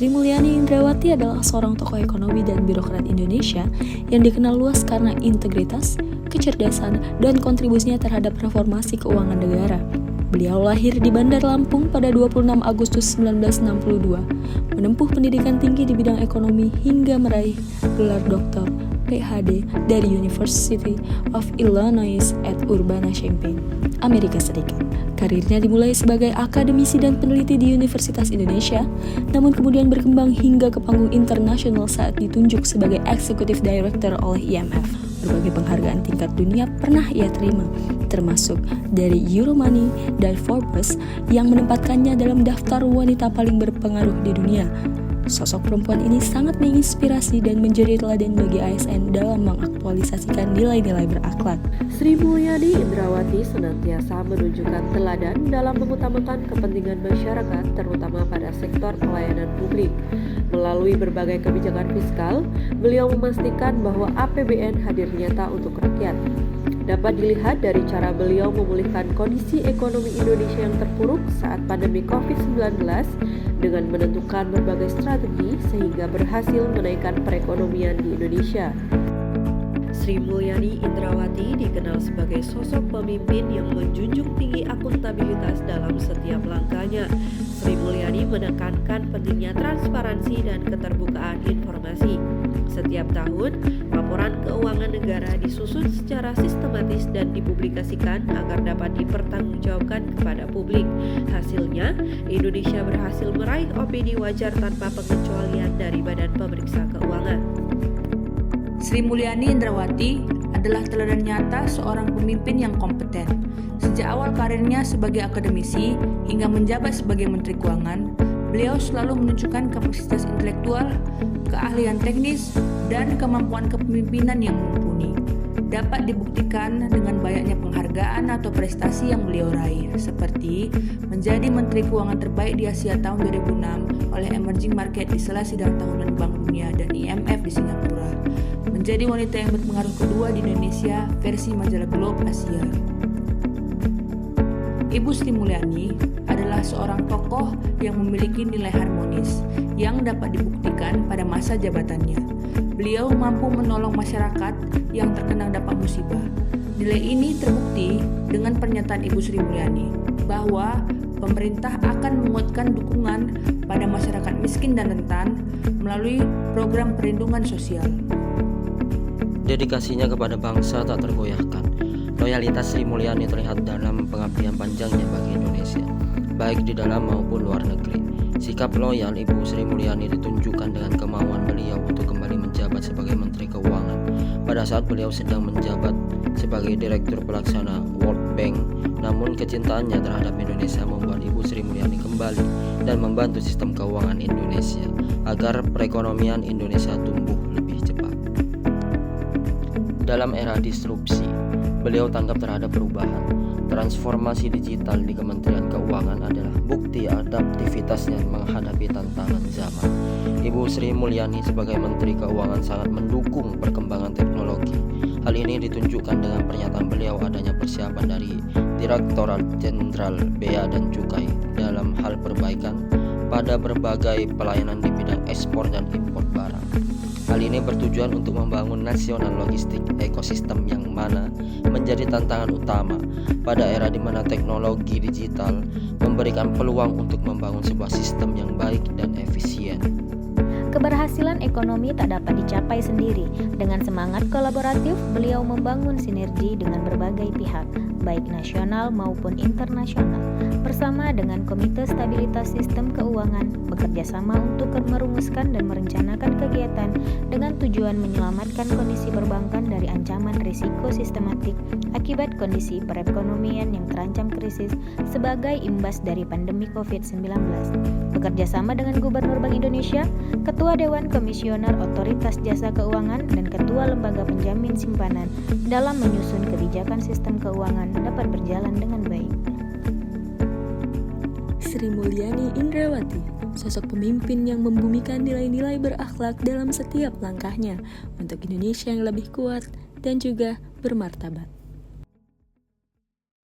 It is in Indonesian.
Sri Mulyani Indrawati adalah seorang tokoh ekonomi dan birokrat Indonesia yang dikenal luas karena integritas, kecerdasan, dan kontribusinya terhadap reformasi keuangan negara. Beliau lahir di Bandar Lampung pada 26 Agustus 1962, menempuh pendidikan tinggi di bidang ekonomi hingga meraih gelar doktor PhD dari University of Illinois at Urbana-Champaign, Amerika Serikat. Karirnya dimulai sebagai akademisi dan peneliti di Universitas Indonesia, namun kemudian berkembang hingga ke panggung internasional saat ditunjuk sebagai Executive Director oleh IMF. Berbagai penghargaan tingkat dunia pernah ia terima, termasuk dari Euromoney dan Forbes yang menempatkannya dalam daftar wanita paling berpengaruh di dunia. Sosok perempuan ini sangat menginspirasi dan menjadi teladan bagi ASN dalam mengaktualisasikan nilai-nilai berakhlak. Sri Mulyani Indrawati senantiasa menunjukkan teladan dalam mengutamakan kepentingan masyarakat, terutama pada sektor pelayanan publik. Melalui berbagai kebijakan fiskal, beliau memastikan bahwa APBN hadir nyata untuk rakyat. Dapat dilihat dari cara beliau memulihkan kondisi ekonomi Indonesia yang terpuruk saat pandemi COVID-19 dengan menentukan berbagai strategi sehingga berhasil menaikkan perekonomian di Indonesia. Sri Mulyani Indrawati dikenal sebagai sosok pemimpin yang menjunjung tinggi akuntabilitas dalam setiap langkahnya. Sri Mulyani menekankan pentingnya transparansi dan keterbukaan informasi. Setiap tahun, laporan keuangan negara disusun secara sistematis dan dipublikasikan agar dapat dipertanggungjawabkan kepada publik. Hasilnya, Indonesia berhasil meraih opini wajar tanpa pengecualian dari Badan Pemeriksa Keuangan. Sri Mulyani Indrawati adalah teladan nyata seorang pemimpin yang kompeten. Sejak awal karirnya sebagai akademisi hingga menjabat sebagai Menteri Keuangan, beliau selalu menunjukkan kapasitas intelektual, keahlian teknis, dan kemampuan kepemimpinan yang mumpuni. Dapat dibuktikan dengan banyaknya penghargaan atau prestasi yang beliau raih, seperti menjadi Menteri Keuangan terbaik di Asia tahun 2006 oleh Emerging Market di sela sidang tahunan Bank Dunia dan IMF di Singapura, menjadi wanita yang berpengaruh kedua di Indonesia versi majalah Globe Asia. Ibu Sri Mulyani adalah seorang tokoh yang memiliki nilai harmonis yang dapat dibuktikan pada masa jabatannya. Beliau mampu menolong masyarakat yang terkena dampak musibah. Nilai ini terbukti dengan pernyataan Ibu Sri Mulyani bahwa pemerintah akan menguatkan dukungan pada masyarakat miskin dan rentan melalui program perlindungan sosial. Dedikasinya kepada bangsa tak tergoyahkan. Loyalitas Sri Mulyani terlihat dalam pengabdian panjangnya bagi Indonesia, baik di dalam maupun luar negeri. Sikap loyal Ibu Sri Mulyani ditunjukkan dengan kemauan beliau untuk kembali menjabat sebagai Menteri Keuangan pada saat beliau sedang menjabat sebagai Direktur Pelaksana World Bank. Namun kecintaannya terhadap Indonesia membuat Ibu Sri Mulyani kembali dan membantu sistem keuangan Indonesia agar perekonomian Indonesia tumbuh lebih cepat. Dalam era disrupsi, beliau tanggap terhadap perubahan. Transformasi digital di Kementerian Keuangan adalah bukti adaptivitasnya menghadapi tantangan zaman. Ibu Sri Mulyani sebagai Menteri Keuangan sangat mendukung perkembangan teknologi. Hal ini ditunjukkan dengan pernyataan beliau adanya persiapan dari Direktorat Jenderal Bea dan Cukai dalam hal perbaikan pada berbagai pelayanan di bidang ekspor dan impor barang. Hal ini bertujuan untuk membangun nasional logistik ekosistem yang mana menjadi tantangan utama pada era di mana teknologi digital memberikan peluang untuk membangun sebuah sistem yang baik dan efisien. Keberhasilan ekonomi tak dapat dicapai sendiri. Dengan semangat kolaboratif, beliau membangun sinergi dengan berbagai pihak, baik nasional maupun internasional. Bersama dengan Komite Stabilitas Sistem Keuangan, bekerja sama untuk merumuskan dan merencanakan kegiatan dengan tujuan menyelamatkan kondisi perbankan dari ancaman risiko sistematik akibat kondisi perekonomian yang terancam krisis sebagai imbas dari pandemi COVID-19. Bekerja sama dengan Gubernur Bank Indonesia, Ketua Dewan Komisioner Otoritas Jasa Keuangan, dan Ketua Lembaga Penjamin Simpanan dalam menyusun kebijakan sistem keuangan dapat berjalan dengan baik. Sri Mulyani Indrawati, sosok pemimpin yang membumikan nilai-nilai berakhlak dalam setiap langkahnya untuk Indonesia yang lebih kuat dan juga bermartabat.